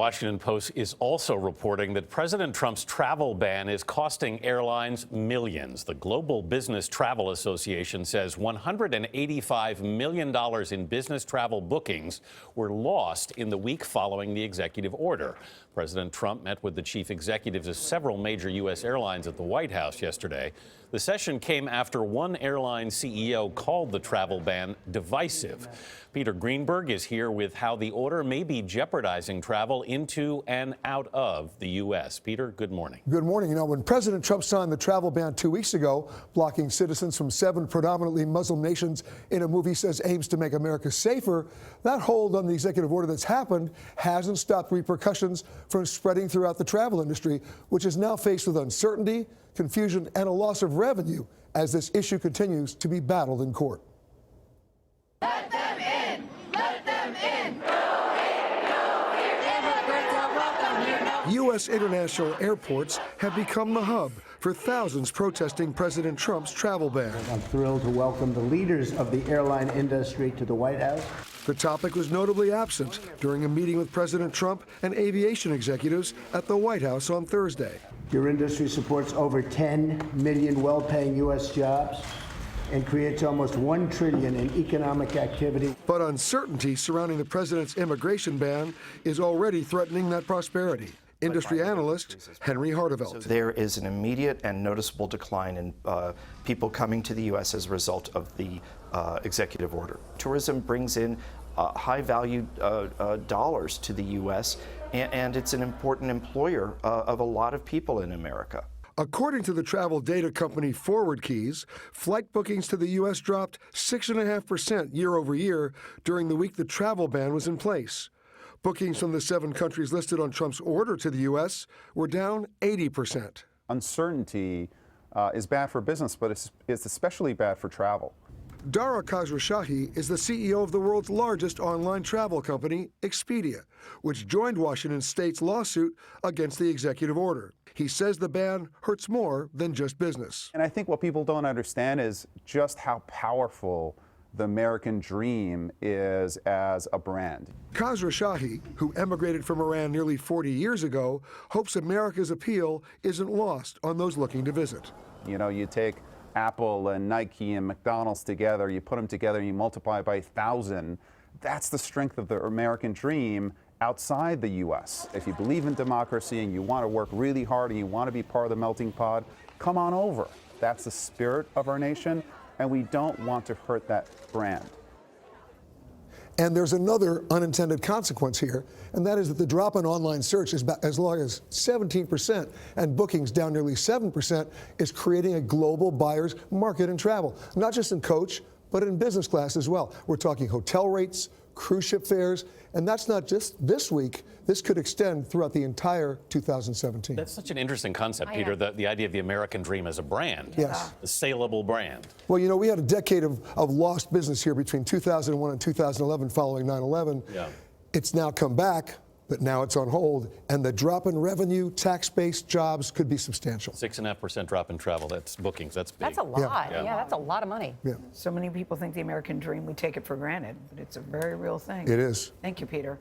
Washington Post is also reporting that President Trump's travel ban is costing airlines millions. The Global Business Travel Association says $185 million in business travel bookings were lost in the week following the executive order. President Trump met with the chief executives of several major U.S. airlines at the White House yesterday. The session came after one airline CEO called the travel ban divisive. Peter Greenberg is here with how the order may be jeopardizing travel into and out of the U.S. Peter, good morning. Good morning. You know, when President Trump signed the travel ban 2 weeks ago, blocking citizens from 7 predominantly Muslim nations in a move he says aims to make America safer, that hold on the executive order that's happened hasn't stopped repercussions from spreading throughout the travel industry, which is now faced with uncertainty, confusion, and a loss of revenue as this issue continues to be battled in court. Let them in! Let them in! U.S. international airports have become the hub for thousands protesting President Trump's travel ban. I'm thrilled to welcome the leaders of the airline industry to the White House. The topic was notably absent during a meeting with President Trump and aviation executives at the White House on Thursday. Your industry supports over 10 million well-paying U.S. jobs and creates almost $1 trillion in economic activity. But uncertainty surrounding the president's immigration ban is already threatening that prosperity. Industry analyst Henry Hartevelt. There is an immediate and noticeable decline in people coming to the U.S. as a result of the executive order. Tourism brings in high-value dollars to the U.S., and it's an important employer of a lot of people in America. According to the travel data company Forward Keys, flight bookings to the U.S. dropped 6.5% year over year during the week the travel ban was in place. Bookings from the 7 countries listed on Trump's order to the U.S. were down 80%. Uncertainty is bad for business, but it's especially bad for travel. Dara Khosrowshahi is the CEO of the world's largest online travel company, Expedia, which joined Washington State's lawsuit against the executive order. He says the ban hurts more than just business. And I think what people don't understand is just how powerful the American dream is as a brand. Khosrowshahi, who emigrated from Iran nearly 40 years ago, hopes America's appeal isn't lost on those looking to visit. You know, you take Apple and Nike and McDonald's together, you put them together and you multiply by 1,000. That's the strength of the American dream outside the U.S. If you believe in democracy and you want to work really hard and you want to be part of the melting pot, come on over. That's the spirit of our nation, and we don't want to hurt that brand. And there's another unintended consequence here, and that is that the drop in online search is as low as 17% and bookings down nearly 7% is creating a global buyer's market in travel, not just in coach, but in business class as well. We're talking hotel rates, cruise ship fares, and that's not just this week. This could extend throughout the entire 2017. That's such an interesting concept, Peter, the idea of the American dream as a brand. Yes. A saleable brand. Well, you know, we had a decade of lost business here between 2001 and 2011 following 9/11. Yeah. It's now come back, but now it's on hold, and the drop in revenue, tax-based jobs could be substantial. 6.5% drop in travel. That's bookings. That's big. That's a lot. Yeah. Yeah, that's a lot of money. Yeah. So many people think the American dream, we take it for granted, but it's a very real thing. It is. Thank you, Peter.